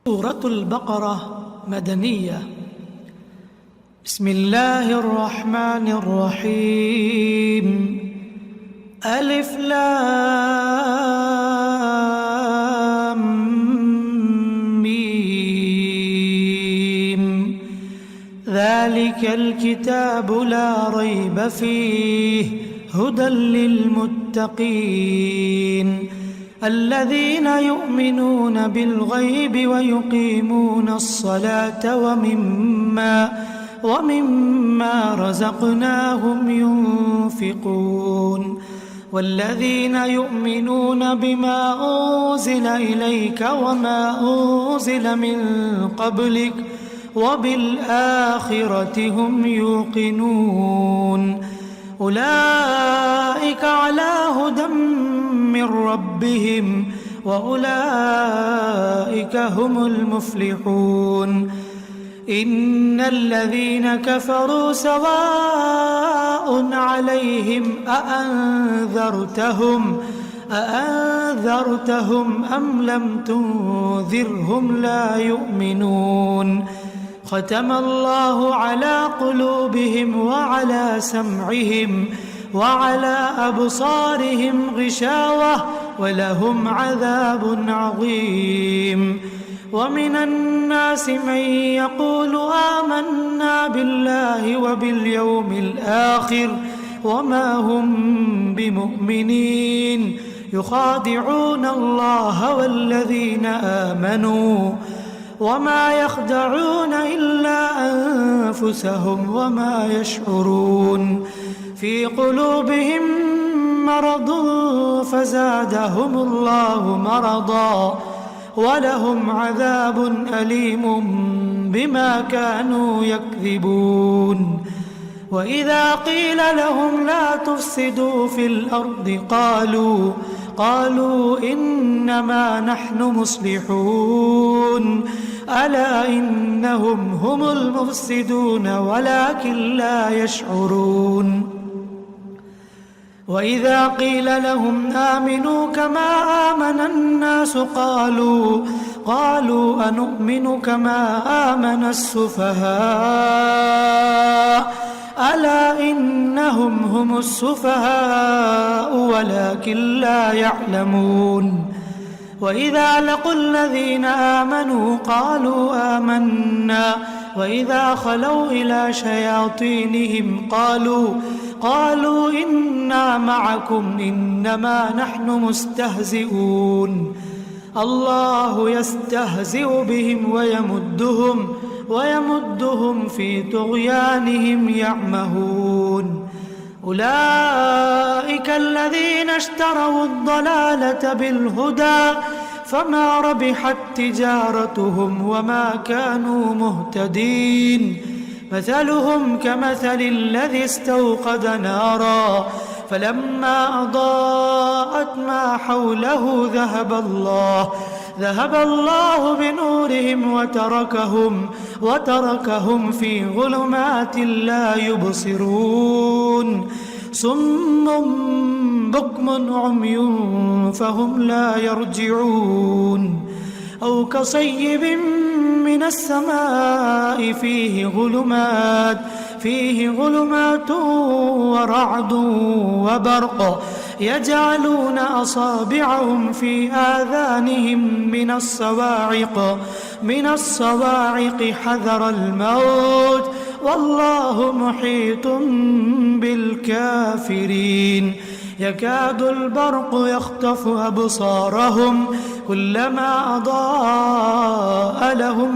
سورة البقرة مدنية. بسم الله الرحمن الرحيم. ألف لام ميم. ذلك الكتاب لا ريب فيه هدى للمتقين الذين يؤمنون بالغيب ويقيمون الصلاة ومما رزقناهم ينفقون والذين يؤمنون بما أنزل إليك وما أنزل من قبلك وبالآخرة هم يوقنون أولئك على هدى من ربهم وأولئك هم المفلحون. إن الذين كفروا سواء عليهم أأنذرتهم أم لم تنذرهم لا يؤمنون. ختم الله على قلوبهم وعلى سمعهم وعلى أبصارهم غشاوة ولهم عذاب عظيم. ومن الناس من يقول آمنا بالله وباليوم الآخر وما هم بمؤمنين يخادعون الله والذين آمنوا وما يخدعون إلا أنفسهم وما يشعرون. في قلوبهم مرض فزادهم الله مرضا ولهم عذاب أليم بما كانوا يكذبون. وإذا قيل لهم لا تفسدوا في الأرض قالوا إنما نحن مصلحون ألا إنهم هم المفسدون ولكن لا يشعرون. وإذا قيل لهم آمنوا كما آمن الناس قالوا أنؤمن كما آمن السفهاء ألا إنهم هم السفهاء ولكن لا يعلمون. وإذا لقوا الذين آمنوا قالوا آمنا وإذا خلوا إلى شياطينهم قالوا إنا معكم إنما نحن مستهزئون. الله يستهزئ بهم ويمدهم في طغيانهم يعمهون. أولئك الذين اشتروا الضلالة بالهدى فما ربحت تجارتهم وما كانوا مهتدين. مثلهم كمثل الذي استوقد نارا فلما أضاءت ما حوله ذهب الله بنورهم وتركهم في ظلمات لا يبصرون. صم بكم عمي فهم لا يرجعون. أو كصيب من السماء فيه ظلمات ورعد وبرق يجعلون أصابعهم في آذانهم من الصواعق حذر الموت والله محيط بالكافرين. يكاد البرق يخطف أبصارهم كلما أضاء لهم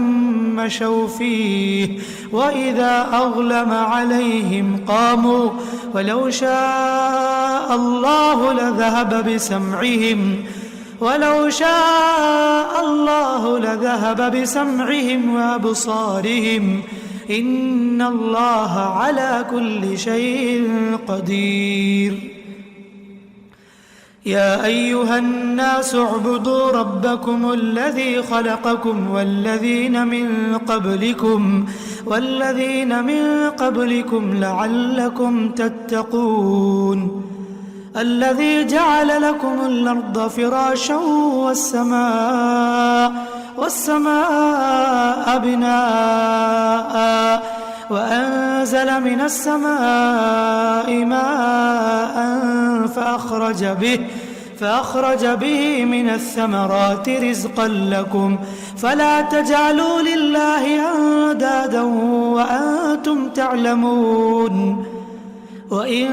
مشوا فيه وإذا أظلم عليهم قاموا ولو شاء الله لذهب بسمعهم وأبصارهم إن الله على كل شيء قدير. يا أيها الناس اعبدوا ربكم الذي خلقكم والذين من قبلكم لعلكم تتقون. الذي جعل لكم الأرض فراشا والسماء بناء وأنزل من السماء ماء فأخرج به من الثمرات رزقا لكم فلا تجعلوا لله أندادا وأنتم تعلمون وإن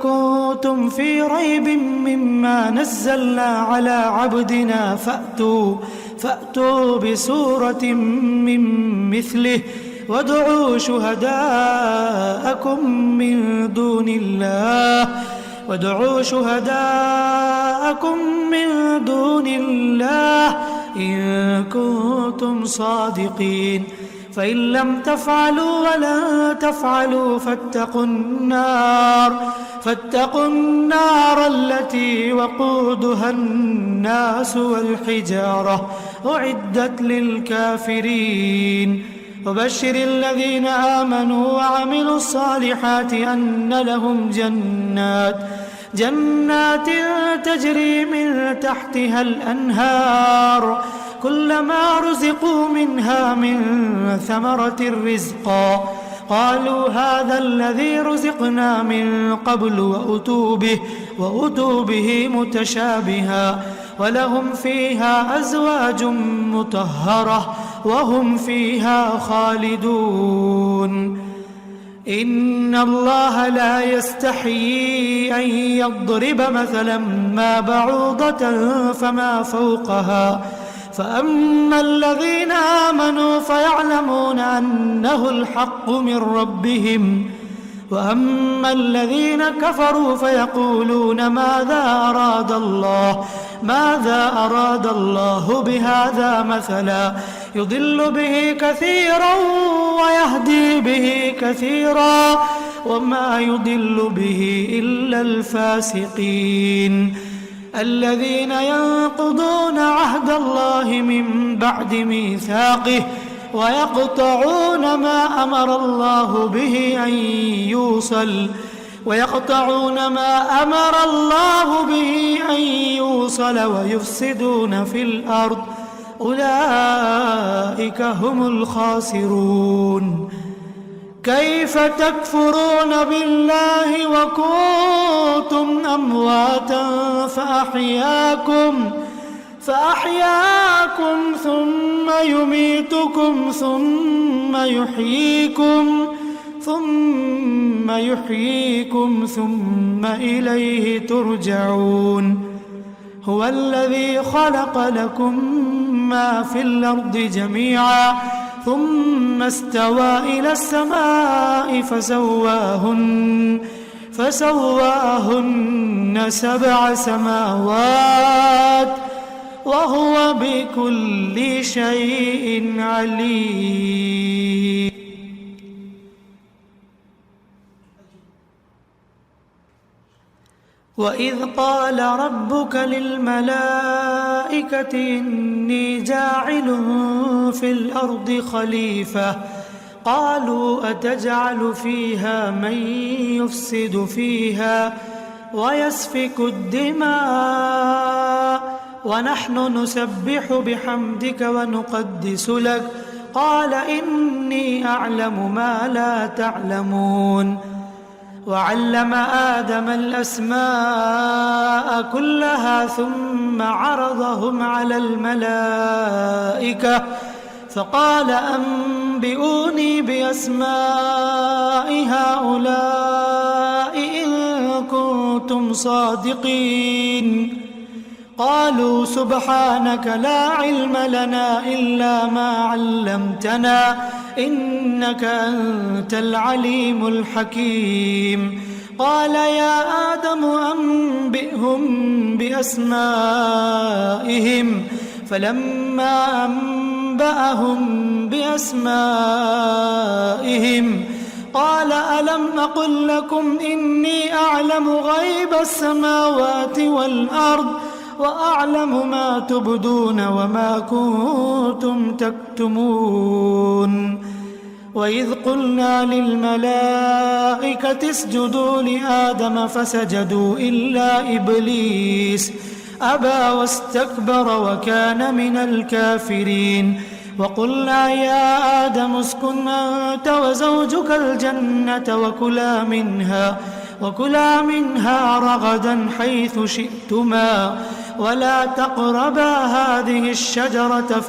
كنتم في ريب مما نزلنا على عبدنا فأتوا بسورة من مثله وادعوا شهداءكم من دون الله إن كنتم صادقين فإن لم تفعلوا ولن تفعلوا فاتقوا النار التي وقودها الناس والحجارة أعدت للكافرين وبشر الذين آمنوا وعملوا الصالحات أن لهم جنات تجري من تحتها الأنهار كلما رزقوا منها من ثمرة رزقا قالوا هذا الذي رزقنا من قبل وأتوا به متشابها ولهم فيها أزواج مطهرة وهم فيها خالدون إن الله لا يستحيي أن يضرب مثلا ما بعوضة فما فوقها فأما الذين آمنوا فيعلمون أنه الحق من ربهم وأما الذين كفروا فيقولون ماذا أراد الله بهذا مثلا يضل به كثيرا ويهدي به كثيرا وما يضل به إلا الفاسقين الذين ينقضون عهد الله من بعد ميثاقه ويقطعون ما أمر الله به أن يوصل ويفسدون في الأرض أولئك هم الخاسرون كيف تكفرون بالله وكنتم أمواتا فأحياكم ثم يميتكم ثم يحييكم ثم إليه ترجعون هو الذي خلق لكم ما في الأرض جميعا ثم استوى إلى السماء فسواهن 7 سماوات وهو بكل شيء عليم وإذ قال ربك للملائكة إني جاعل في الأرض خليفة قالوا أتجعل فيها من يفسد فيها ويسفك الدماء ونحن نسبح بحمدك ونقدس لك قال إني أعلم ما لا تعلمون وعلم آدم الأسماء كلها ثم عرضهم على الملائكة فقال أنبئوني بأسماء هؤلاء إن كنتم صادقين قالوا سبحانك لا علم لنا إلا ما علمتنا إنك أنت العليم الحكيم قال يا آدم أنبئهم بأسمائهم فلما أنبأهم بأسمائهم قال ألم أقل لكم إني أعلم غيب السماوات والأرض وأعلم ما تبدون وما كنتم تكتمون وإذ قلنا للملائكة اسجدوا لآدم فسجدوا إلا إبليس أبى واستكبر وكان من الكافرين. وقلنا يا آدم اسكن أنت وزوجك الجنة وكلا منها رغدا حيث شئتما ولا تقربا هذه الشجرة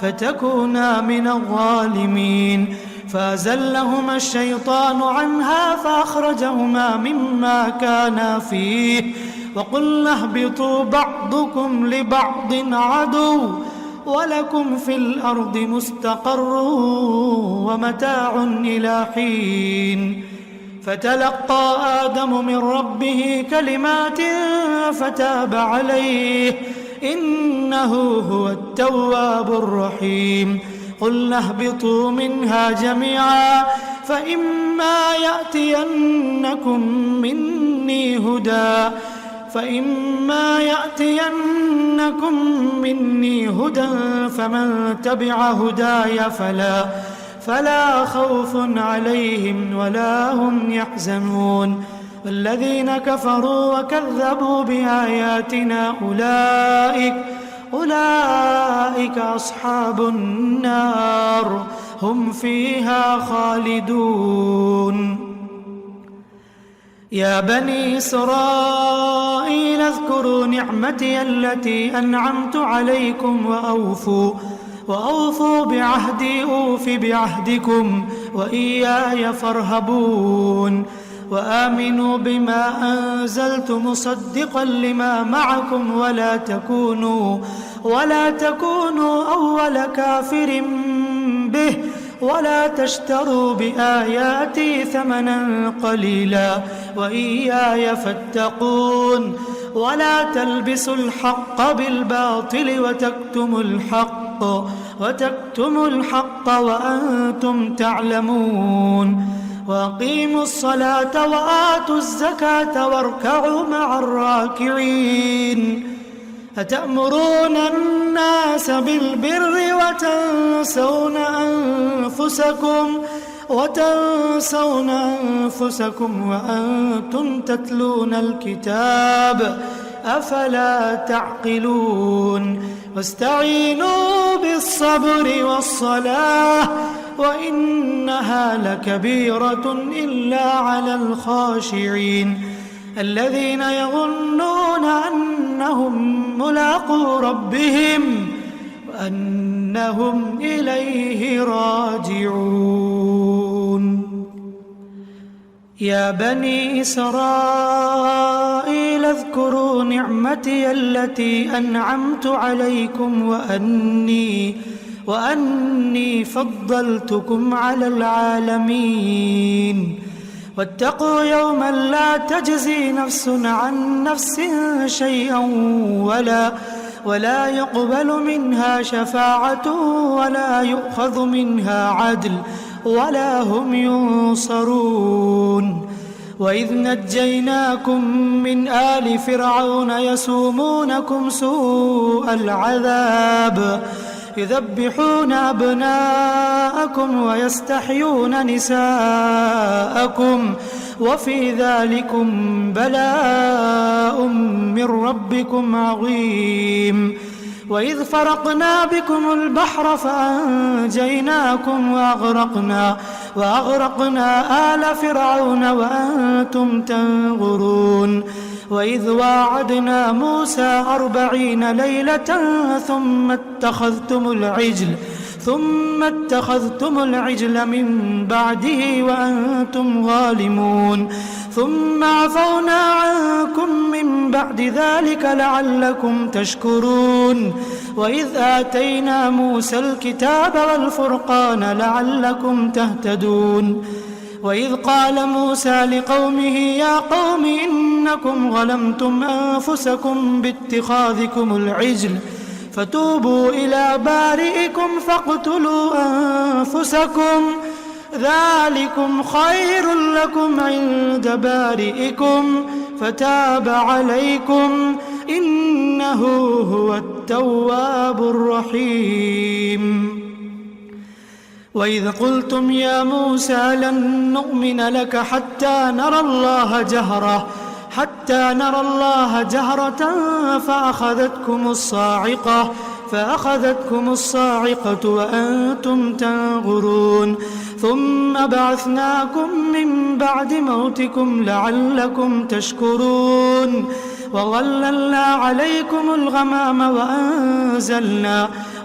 فتكونا من الظالمين. فأزلهما الشيطان عنها فأخرجهما مما كانا فيه وقلنا اهبطوا بعضكم لبعض عدو ولكم في الأرض مستقر ومتاع إلى حين. فتلقى آدم من ربه كلمات فتاب عليه إنه هو التواب الرحيم. قلنا اهبطوا منها جميعا فإما يأتينكم مني هدى فمن تبع هداي فلا خوف عليهم ولا هم يحزنون. والذين كفروا وكذبوا بآياتنا أولئك أصحاب النار هم فيها خالدون. يا بني إسرائيل اذكروا نعمتي التي أنعمت عليكم وأوفوا بعهدي أوف بعهدكم وإياي فارهبون. وآمنوا بما أنزلت مصدقا لما معكم ولا تكونوا أول كافر به ولا تشتروا بآياتي ثمنا قليلا وإياي فاتقون. ولا تلبسوا الحق بالباطل وتكتموا الحق وأنتم تعلمون. وأقيموا الصلاة وآتوا الزكاة واركعوا مع الراكعين. أتأمرون الناس بالبر وتنسون أنفسكم وأنتم تتلون الكتاب أفلا تعقلون. واستعينوا بالصبر والصلاة وإنها لكبيرة إلا على الخاشعين الذين يظنون أنهم ملاقو ربهم وأنهم إليه راجعون. يا بني إسرائيل اذكروا نعمتي التي أنعمت عليكم وأني فضلتكم على العالمين. واتقوا يوما لا تجزي نفس عن نفس شيئا ولا يقبل منها شفاعة ولا يؤخذ منها عدل ولا هم ينصرون. وإذ نجيناكم من آل فرعون يسومونكم سوء العذاب يذبحون أبناءكم ويستحيون نساءكم وفي ذلكم بلاء من ربكم عظيم. وإذ فرقنا بكم البحر فأنجيناكم وأغرقنا آل فرعون وأنتم تنظرون. وإذ واعدنا موسى 40 ليلة ثم اتخذتم العجل من بعده وأنتم ظالمون. ثم عفونا عنكم من بعد ذلك لعلكم تشكرون. وإذ آتينا موسى الكتاب والفرقان لعلكم تهتدون. وإذ قال موسى لقومه يا قوم إنكم ظلمتم أنفسكم باتخاذكم العجل فتوبوا إلى بارئكم فاقتلوا أنفسكم ذلكم خير لكم عند بارئكم فتاب عليكم إنه هو التواب الرحيم. وإذ قلتم يا موسى لن نؤمن لك حتى حتى نرى الله جهرة فأخذتكم الصاعقة وأنتم تنظرون ثم بعثناكم من بعد موتكم لعلكم تشكرون وظللنا عليكم الغمام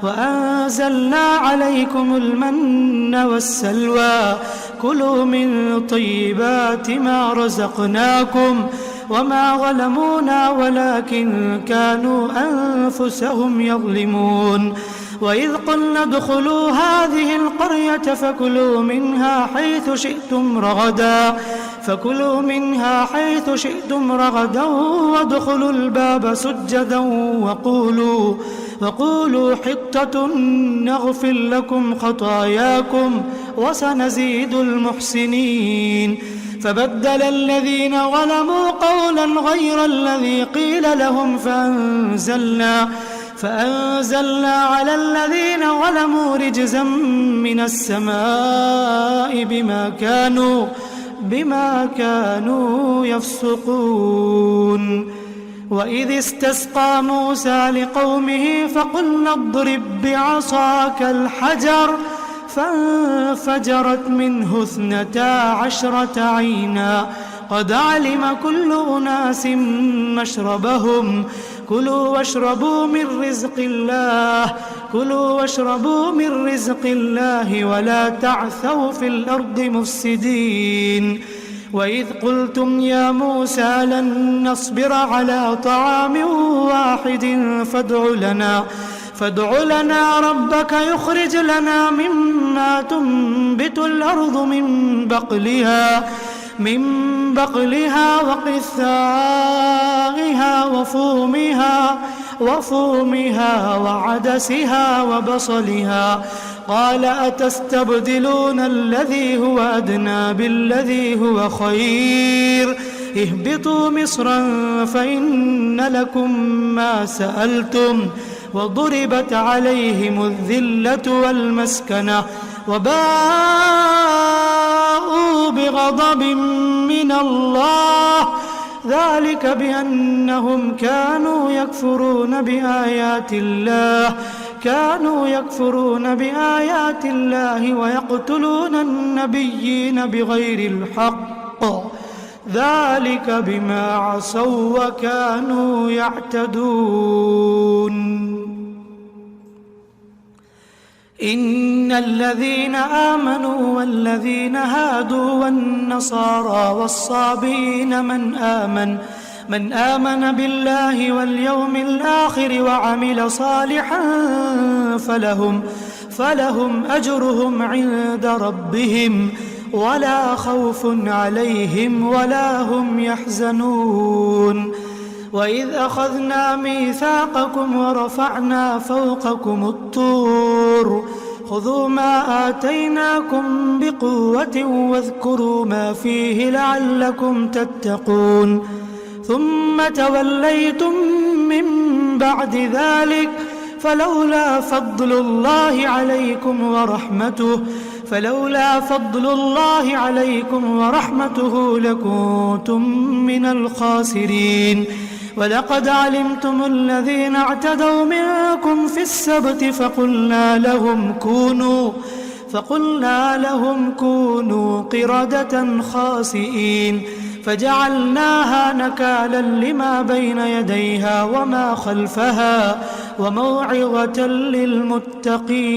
وأنزلنا عليكم المن والسلوى كلوا من طيبات ما رزقناكم وما ظلمونا ولكن كانوا أنفسهم يظلمون وإذ قلنا ادخلوا هذه القرية فكلوا منها حيث شئتم رغدا وادخلوا الباب سجدا وقولوا حطة نغفر لكم خطاياكم وسنزيد المحسنين فبدل الذين ظلموا قولا غير الذي قيل لهم فأنزلنا على الذين ظلموا رجزا من السماء بما كانوا يفسقون وإذ استسقى موسى لقومه فقلنا اضرب بعصاك الحجر فانفجرت منه 12 عينا قد علم كل أناس مشربهم كلوا واشربوا من رزق الله ولا تعثوا في الأرض مفسدين وإذ قلتم يا موسى لن نصبر على طعام واحد فادع لنا ربك يخرج لنا مما تنبت الأرض من بقلها وقثائها وفومها وعدسها وبصلها قال أتستبدلون الذي هو أدنى بالذي هو خير اهبطوا مصرا فإن لكم ما سألتم وضربت عليهم الذلة والمسكنة وباءوا بغضب من الله ذلك بأنهم كانوا يكفرون بآيات الله ويقتلون النبيين بغير الحق ذلك بما عصوا وكانوا يعتدون إن الذين آمنوا والذين هادوا والنصارى والصابئين من آمن بالله واليوم الآخر وعمل صالحا فلهم أجرهم عند ربهم ولا خوف عليهم ولا هم يحزنون وإذ أخذنا ميثاقكم ورفعنا فوقكم الطور خذوا ما آتيناكم بقوة واذكروا ما فيه لعلكم تتقون ثم توليتم من بعد ذلك فلولا فضل الله عليكم ورحمته لكنتم من الخاسرين ولقد علمتم الذين اعتدوا منكم في السبت فقلنا لهم كونوا قردة خاسئين فجعلناها نكالا لما بين يديها وما خلفها وموعظة للمتقين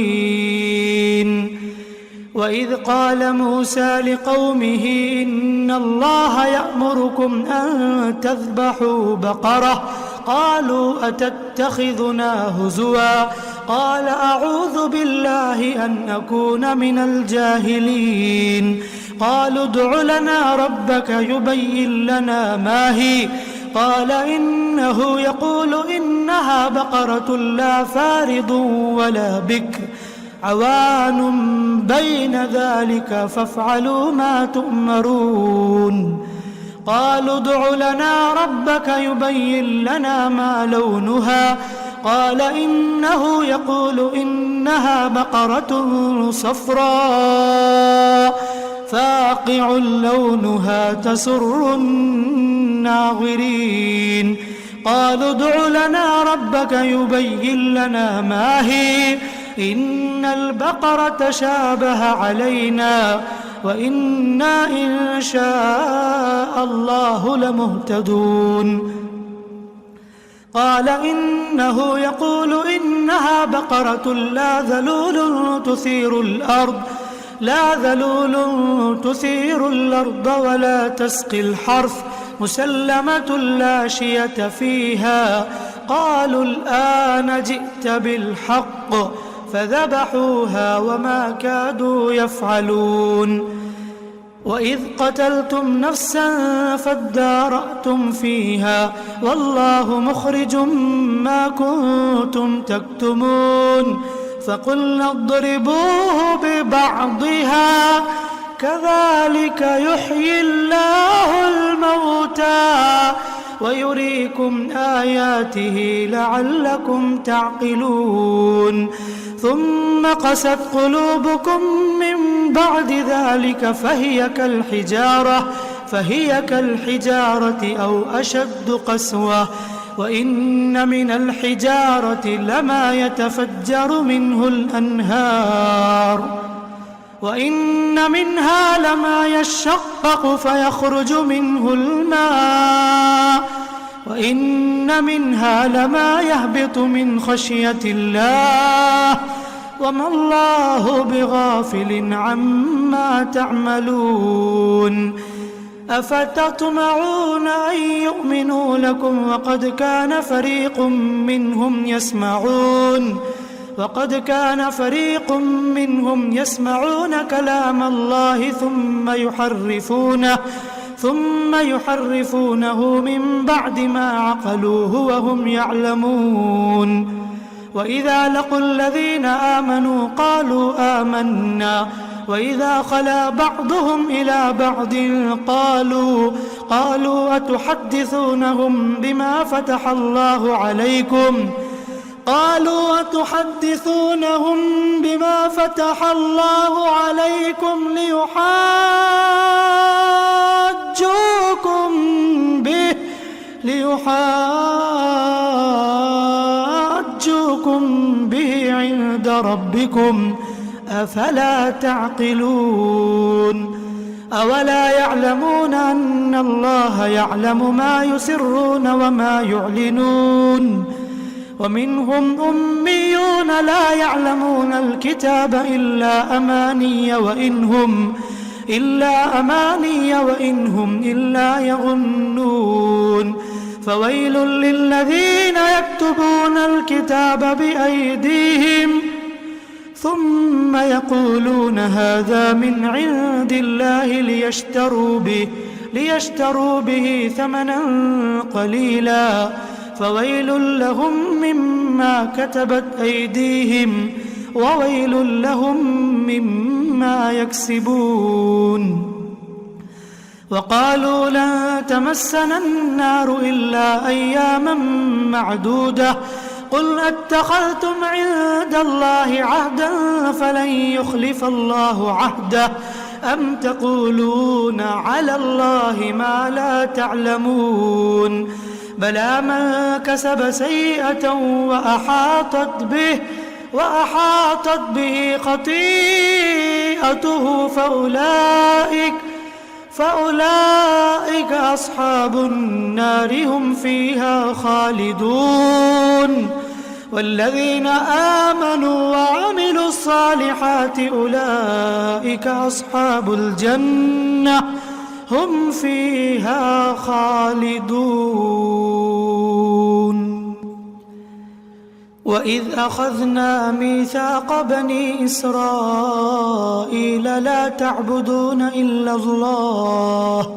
وإذ قال موسى لقومه إن الله يأمركم أن تذبحوا بقرة قالوا أتتخذنا هزوا قال أعوذ بالله أن أكون من الجاهلين قالوا ادع لنا ربك يبين لنا ما هي قال إنه يقول إنها بقرة لا فارض ولا بكر عوان بين ذلك فافعلوا ما تؤمرون قالوا ادع لنا ربك يبين لنا ما لونها قال إنه يقول إنها بقرة صفراء فاقع لونها تسر الناظرين قالوا ادع لنا ربك يبين لنا ما هي إن البقرة تشابه علينا وإنا إن شاء الله لمهتدون قال إنه يقول إنها بقرة لا ذلول تثير الأرض ولا تسقي الحرث مسلمة لا شية فيها قالوا الآن جئت بالحق فذبحوها وما كادوا يفعلون وإذ قتلتم نفسا فادارأتم فيها والله مخرج ما كنتم تكتمون فقلنا اضربوه ببعضها كذلك يحيي الله الموتى ويريكم آياته لعلكم تعقلون ثم قست قلوبكم من بعد ذلك فهي كالحجارة أو أشد قسوة وإن من الحجارة لما يتفجر منه الأنهار وإن منها لما يشقق فيخرج منه الماء وإن منها لما يهبط من خشية الله وما الله بغافل عما تعملون أفتطمعون أن يؤمنوا لكم وقد كان فريق منهم يسمعون كلام الله ثم يحرفونه من بعد ما عقلوه وهم يعلمون وإذا لقوا الذين آمنوا قالوا آمنا وإذا خلا بعضهم إلى بعض قالوا أتحدثونهم بما فتح الله عليكم ليحاجوكم به عند ربكم أفلا تعقلون أولا يعلمون أن الله يعلم ما يسرون وما يعلنون ومنهم أميون لا يعلمون الكتاب إلا أماني وإن هم إلا يظنون فويل للذين يكتبون الكتاب بأيديهم ثم يقولون هذا من عند الله ليشتروا به ثمنا قليلا فويل لهم مما كتبت أيديهم وويل لهم مما يكسبون وقالوا لن تمسنا النار إلا أياما معدودة قل اتخذتم عند الله عهدا فلن يخلف الله عهده أم تقولون على الله ما لا تعلمون بلى من كسب سيئة وأحاطت به خطيئته فأولئك أصحاب النار هم فيها خالدون والذين آمنوا وعملوا الصالحات أولئك أصحاب الجنة هم فيها خالدون وإذ أخذنا ميثاق بني إسرائيل لا تعبدون إلا الله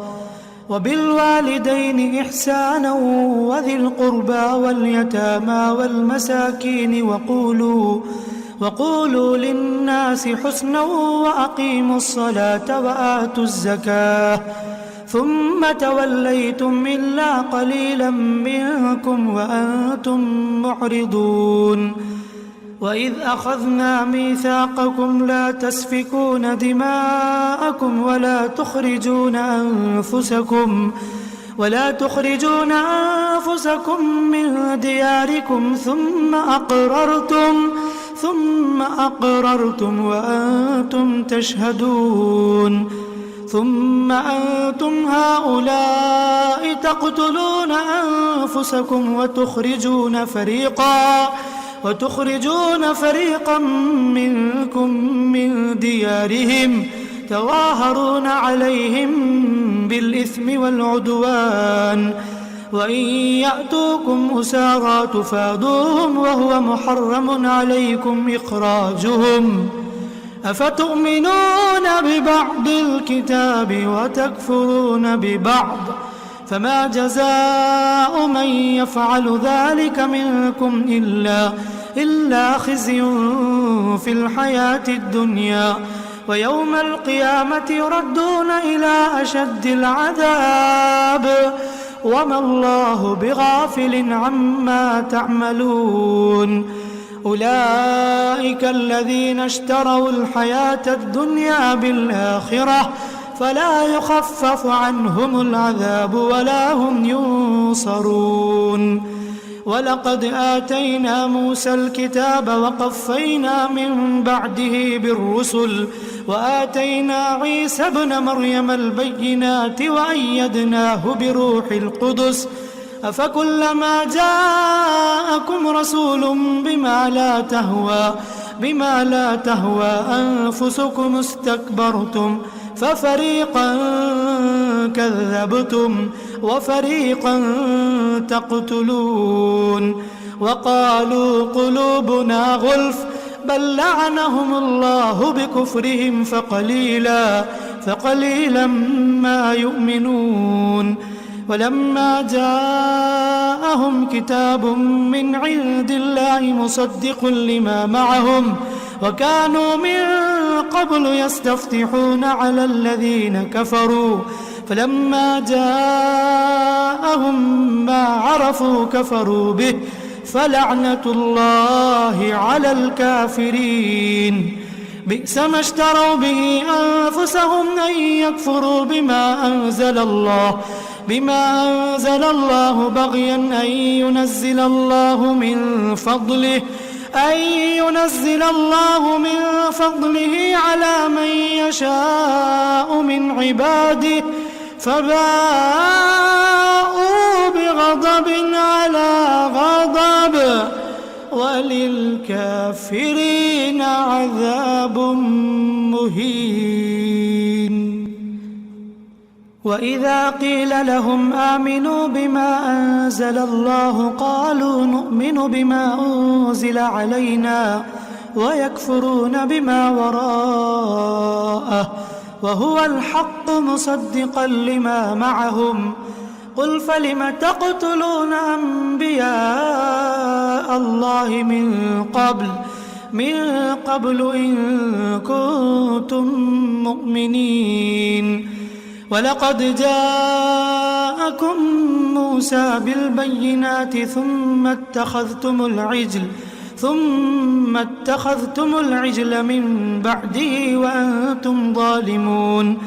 وبالوالدين إحسانا وذي القربى واليتامى والمساكين وقولوا للناس حسنا وأقيموا الصلاة وآتوا الزكاة ثم توليتم إلا قليلا منكم وأنتم معرضون وإذ أخذنا ميثاقكم لا تسفكون دماءكم ولا تخرجون أنفسكم من دياركم ثم أقررتم وأنتم تشهدون ثم أنتم هؤلاء تقتلون أنفسكم وتخرجون فريقا منكم من ديارهم تظاهرون عليهم بالإثم والعدوان وإن يأتوكم أسارى تفادوهم وهو محرم عليكم إخراجهم أفتؤمنون ببعض الكتاب وتكفرون ببعض فما جزاء من يفعل ذلك منكم إلا خزي في الحياة الدنيا ويوم القيامة يردون إلى أشد العذاب وما الله بغافل عما تعملون أولئك الذين اشتروا الحياة الدنيا بالآخرة فلا يخفف عنهم العذاب ولا هم ينصرون ولقد آتينا موسى الكتاب وقفينا من بعده بالرسل وآتينا عيسى ابن مريم البينات وأيدناه بروح القدس أفكلما جاءكم رسول بما لا تهوى أنفسكم استكبرتم ففريقا كذبتم وفريقا تقتلون وقالوا قلوبنا غلف بل لعنهم الله بكفرهم فقليلا ما يؤمنون ولما جاءهم كتاب من عند الله مصدق لما معهم وكانوا من قبل يستفتحون على الذين كفروا فلما جاءهم ما عرفوا كفروا به فلعنة الله على الكافرين بئس ما اشتروا به أنفسهم أن يكفروا بما أنزل الله بغيا أن ينزل الله من فضله على من يشاء من عباده فباءوا بغضب على غضب وللكافرين عذاب مهين وإذا قيل لهم آمنوا بما أنزل الله قالوا نؤمن بما أنزل علينا ويكفرون بما وراءه وهو الحق مصدقا لما معهم قل فلم تقتلون أنبياء الله من قبل إن كنتم مؤمنين ولقد جاءكم موسى بالبينات ثم اتخذتم العجل من بعده وأنتم ظالمون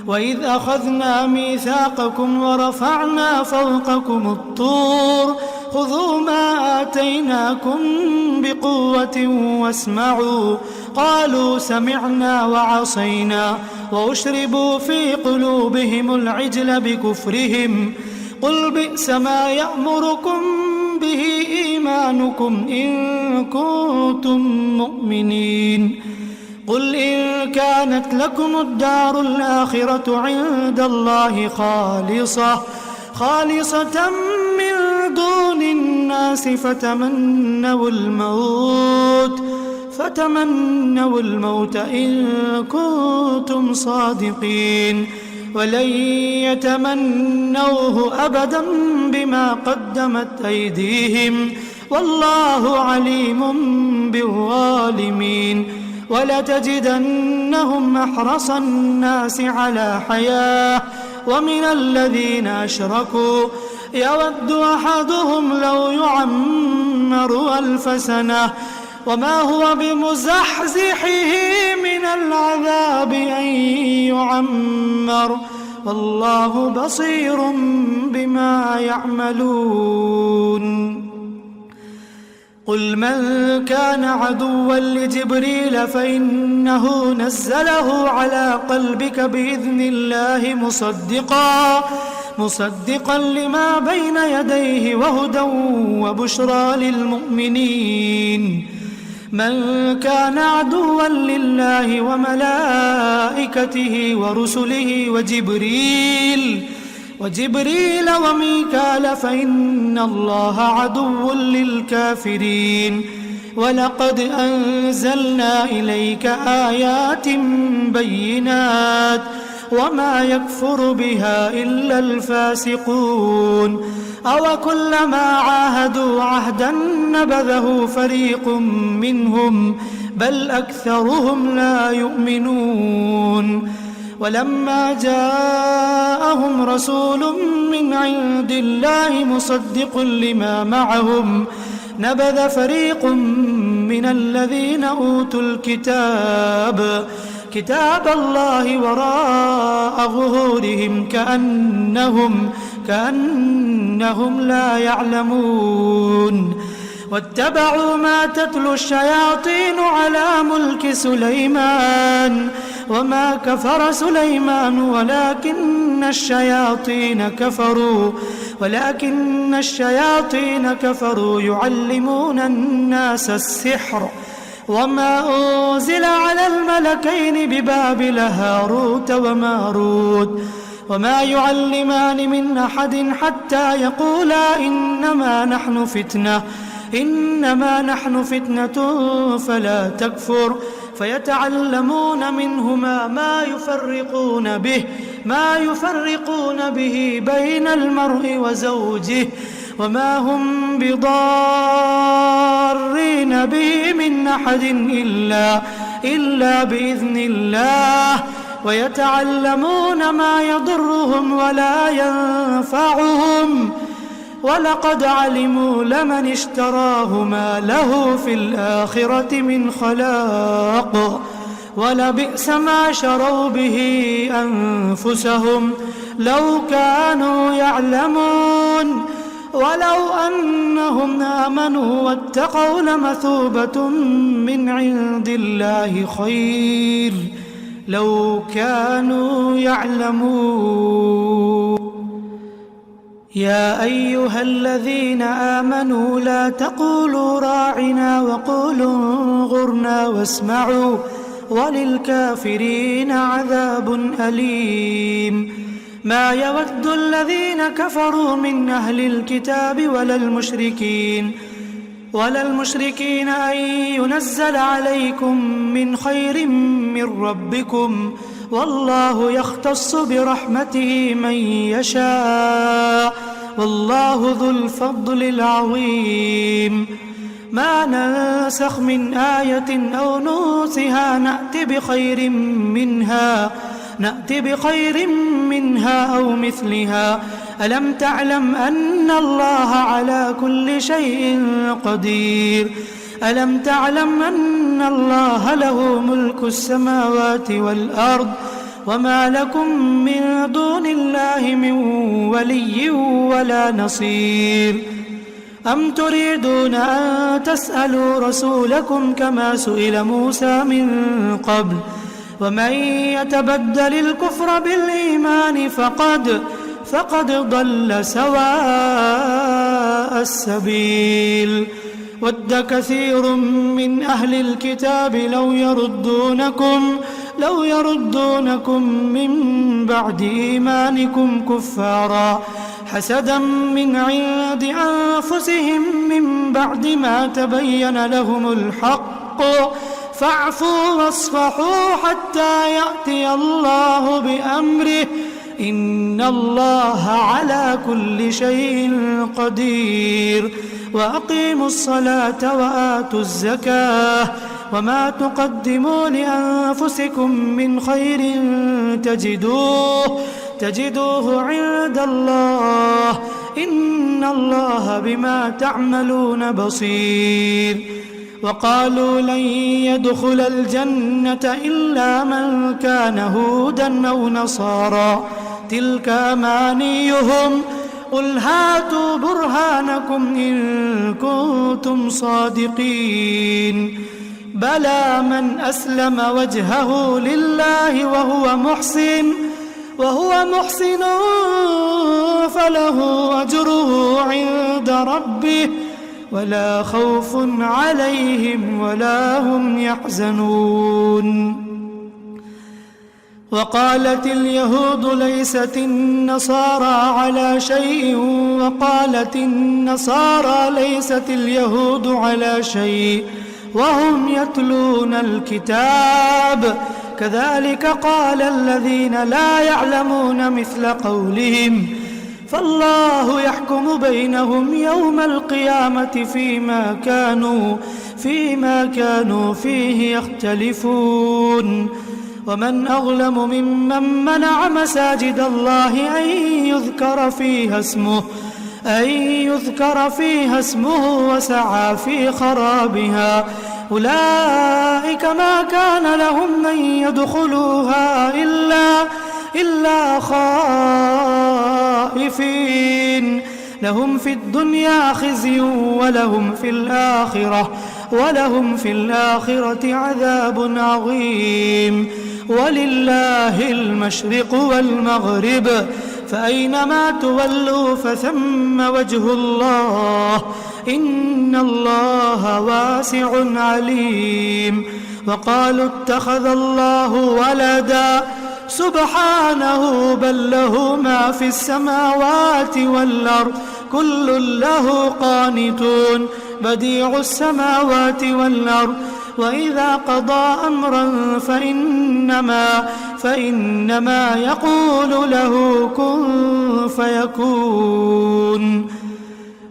وإذ أخذنا ميثاقكم ورفعنا فوقكم الطور خذوا ما آتيناكم بقوة واسمعوا قالوا سمعنا وعصينا وأشربوا في قلوبهم العجل بكفرهم قل بئس ما يأمركم به إيمانكم إن كنتم مؤمنين قل إن كانت لكم الدار الآخرة عند الله خالصة من دون الناس فتمنوا الموت إن كنتم صادقين ولن يتمنوه أبدا بما قدمت أيديهم والله عليم بالظالمين ولتجدنهم أحرص الناس على حياة ومن الذين أشركوا يود أحدهم لو يعمر 1000 سنة وما هو بمزحزحه من العذاب أن يعمر والله بصير بما يعملون قل من كان عدوا لجبريل فإنه نزله على قلبك بإذن الله مصدقا لما بين يديه وهدى وبشرى للمؤمنين من كان عدوا لله وملائكته ورسله وجبريل وميكال فإن الله عدو للكافرين ولقد أنزلنا إليك آيات بينات وما يكفر بها إلا الفاسقون أوكلما عاهدوا عهدا نبذه فريق منهم بل أكثرهم لا يؤمنون ولما جاءهم رسول من عند الله مصدق لما معهم نبذ فريق من الذين أوتوا كتاب الله وراء ظهورهم كأنهم لا يعلمون واتبعوا ما تتلو الشياطين على ملك سليمان وما كفر سليمان ولكن الشياطين كفروا يعلمون الناس السحر وما أنزل على الملكين ببابل هاروت وماروت وما يعلمان من أحد حتى يقولا إنما نحن فتنة فلا تكفر فيتعلمون منهما ما يفرقون به بين المرء وزوجه وما هم بضارين به من أحد إلا بإذن الله ويتعلمون ما يضرهم ولا ينفعهم ولقد علموا لمن اشتراه ما له في الآخرة من خلاق ولبئس ما شروا به أنفسهم لو كانوا يعلمون ولو أنهم آمنوا واتقوا لمثوبة من عند الله خير لو كانوا يعلمون يا أيها الذين آمنوا لا تقولوا راعنا وقولوا انظرنا واسمعوا وللكافرين عذاب أليم ما يود الذين كفروا من أهل الكتاب ولا المشركين أن ينزل عليكم من خير من ربكم والله يختص برحمته من يشاء والله ذو الفضل العظيم ما ننسخ من آية أو ننسها نأت بخير منها أو مثلها ألم تعلم أن الله على كل شيء قدير ألم تعلم أن الله له ملك السماوات والأرض وما لكم من دون الله من ولي ولا نصير أم تريدون أن تسألوا رسولكم كما سئل موسى من قبل ومن يتبدل الكفر بالإيمان فقد ضل سواء السبيل ود كثير من أهل الكتاب لو يردونكم من بعد إيمانكم كفارا حسدا من عند أنفسهم من بعد ما تبين لهم الحق فاعفوا واصفحوا حتى يأتي الله بأمره إن الله على كل شيء قدير وأقيموا الصلاة وآتوا الزكاة وما تقدموا لأنفسكم من خير تجدوه عند الله إن الله بما تعملون بصير وقالوا لن يدخل الجنة إلا من كان هودا أو نصارى تلك أمانيهم قل هاتوا برهانكم إن كنتم صادقين بلى من أسلم وجهه لله وهو محسن فله أجره عند ربه ولا خوف عليهم ولا هم يحزنون وقالت اليهود ليست النصارى على شيء وقالت النصارى ليست اليهود على شيء وهم يتلون الكتاب كذلك قال الذين لا يعلمون مثل قولهم فالله يحكم بينهم يوم القيامة فيما كانوا فيه يختلفون ومن أظلم ممن منع مساجد الله أن يذكر فيها اسمه وسعى في خرابها أولئك ما كان لهم أن يدخلوها إلا خائفين لهم في الدنيا خزي ولهم في الآخرة عذاب عظيم ولله المشرق والمغرب فأينما تولوا فثم وجه الله إن الله واسع عليم وقالوا اتخذ الله ولدا سبحانه بل له ما في السماوات والأرض كل له قانتون بديع السماوات والأرض وإذا قضى أمرا فإنما يقول له كن فيكون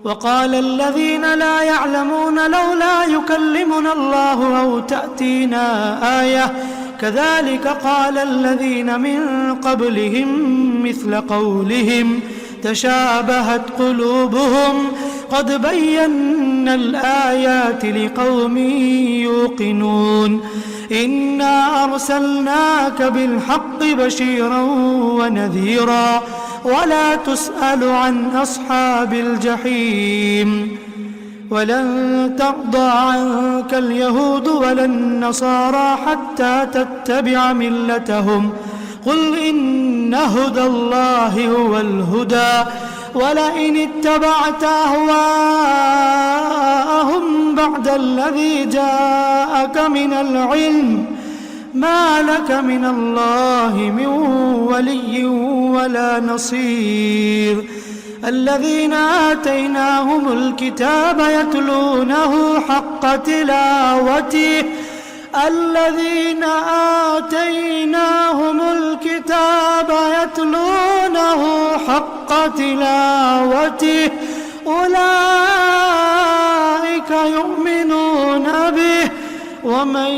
وقال الذين لا يعلمون لولا يكلمنا الله أو تأتينا آية كذلك قال الذين من قبلهم مثل قولهم تشابهت قلوبهم قد بينا الآيات لقوم يوقنون إنا أرسلناك بالحق بشيرا ونذيرا ولا تسأل عن أصحاب الجحيم ولن ترضى عنك اليهود ولا النصارى حتى تتبع ملتهم قل إن هدى الله هو الهدى ولئن اتبعت أهواءهم بعد الذي جاءك من العلم ما لك من الله من ولي ولا نصير الذين آتيناهم الكتاب يتلونه حق تلاوته أولئك يؤمنون به ومن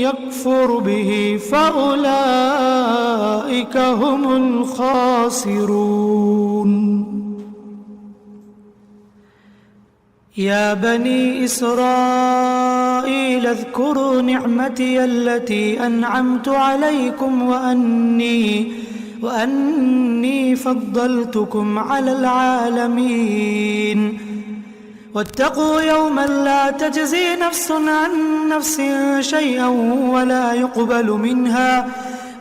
يكفر به فأولئك هم الخاسرون يا بني إسرائيل اذكروا نعمتي التي أنعمت عليكم وأني فضلتكم على العالمين واتقوا يوما لا تجزي نفس عن نفس شيئا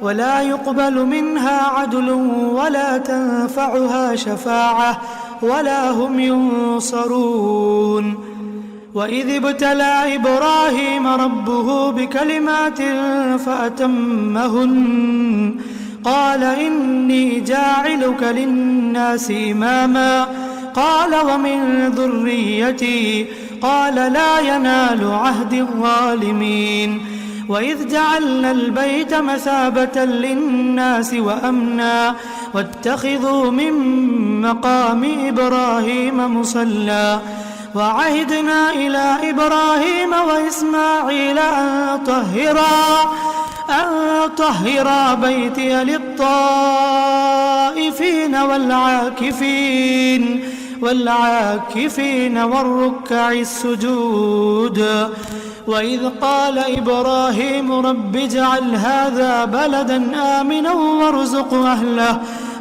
ولا يقبل منها عدل ولا تنفعها شفاعة ولا هم ينصرون وإذ ابتلى إبراهيم ربه بكلمات فأتمهن قال إني جاعلك للناس إماما قال ومن ذريتي قال لا ينال عهد الظالمين وإذ جعلنا البيت مثابة للناس وأمنا واتخذوا من مقام إبراهيم مصلى وعهدنا إلى إبراهيم وإسماعيل أن طهرا بيتي للطائفين والعاكفين والركع السجود وإذ قال إبراهيم رب اجعل هذا بلدا آمنا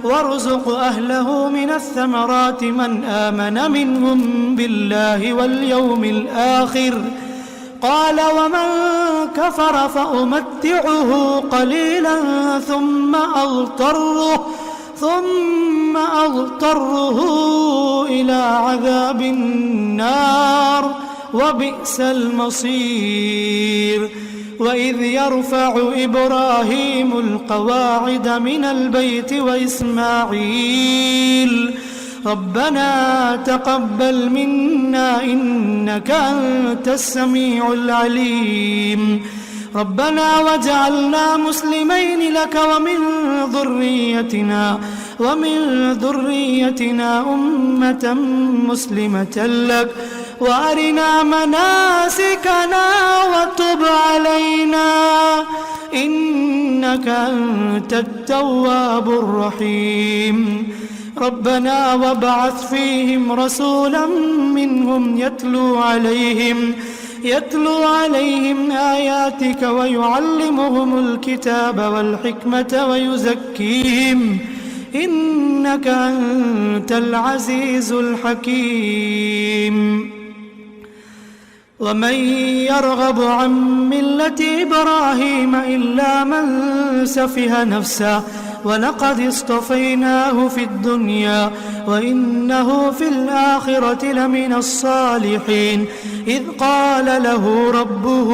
وارزق أهله من الثمرات من آمن منهم بالله واليوم الآخر قال ومن كفر فأمتعه قليلا ثم أضطره إلى عذاب النار وبئس المصير وإذ يرفع إبراهيم القواعد من البيت وإسماعيل ربنا تقبل منا إنك أنت السميع العليم ربنا واجعلنا مسلمين لك ومن ذريتنا أمة مسلمة لك وأرنا مناسكنا وتب علينا إنك أنت التواب الرحيم ربنا وابعث فيهم رسولا منهم يتلو عليهم آياتك ويعلمهم الكتاب والحكمة ويزكيهم إنك أنت العزيز الحكيم ومن يرغب عن ملة إبراهيم إلا من سفه نفسه ولقد اصطفيناه في الدنيا وإنه في الآخرة لمن الصالحين إذ قال له ربه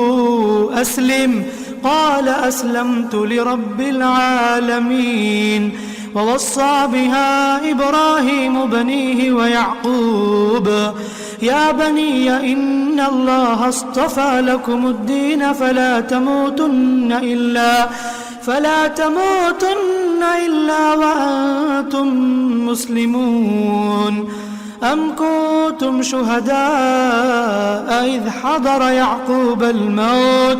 أسلم قال أسلمت لرب العالمين ووصى بها إبراهيم بنيه ويعقوب يا بني إن الله اصطفى لكم الدين فلا تموتن إلا وأنتم مسلمون أم كنتم شهداء إذ حضر يعقوب الموت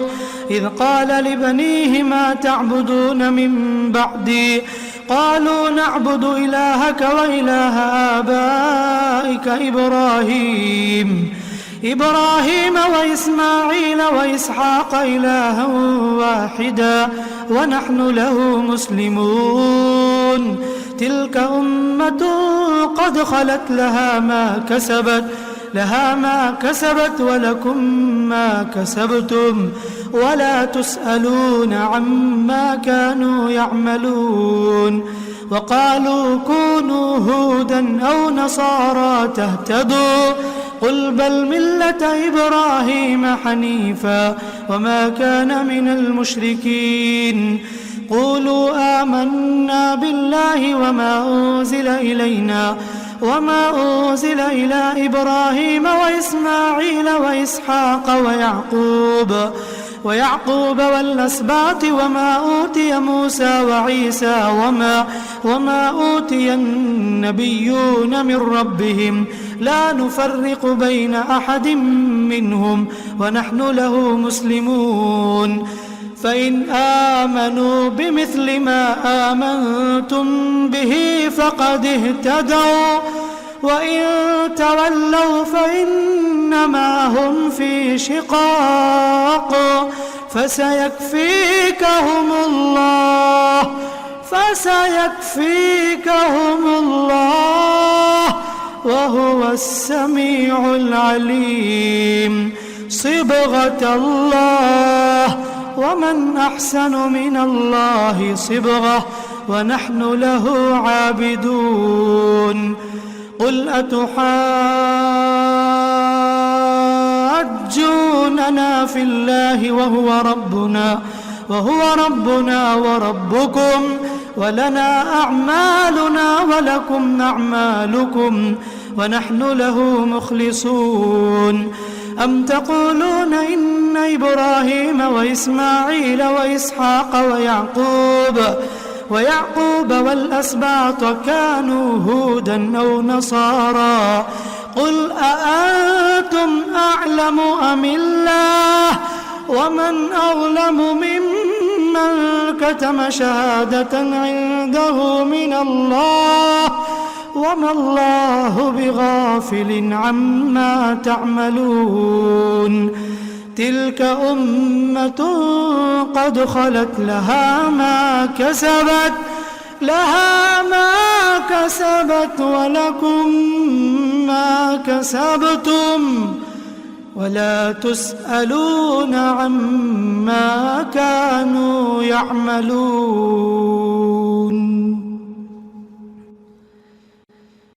إذ قال لبنيه ما تعبدون من بعدي قالوا نعبد إلهك وإله آبائك إبراهيم وإسماعيل وإسحاق إلها واحدا ونحن له مسلمون تلك أمة قد خلت لها ما كسبت ولكم ما كسبتم ولا تسألون عما كانوا يعملون وقالوا كونوا هودا أو نصارى تهتدوا قل بل ملة إبراهيم حنيفا وما كان من المشركين قولوا آمنا بالله وما أنزل إلى إبراهيم وإسماعيل وإسحاق ويعقوب والأسباط وما أوتي موسى وعيسى وما أوتي النبيون من ربهم لا نفرق بين أحد منهم ونحن له مسلمون فإن آمنوا بمثل ما آمنتم به فقد اهتدوا وإن تولوا فإنما هم في شقاق فسيكفيكهم الله وهو السميع العليم صبغة الله ومن أحسن من الله صبغة ونحن له عابدون قل أتحاجوننا في الله وهو ربنا وربكم ولنا أعمالنا ولكم أعمالكم ونحن له مخلصون أم تقولون إن إبراهيم وإسماعيل وإسحاق ويعقوب والأسباط كانوا هودا أو نصارى قل أأنتم أعلم أم الله ومن أظلم ممن كتم شهادة عنده من الله وما الله بغافل عما تعملون تلك أمة قد خلت لها ما كسبت ولكم ما كسبتم ولا تسألون عما كانوا يعملون.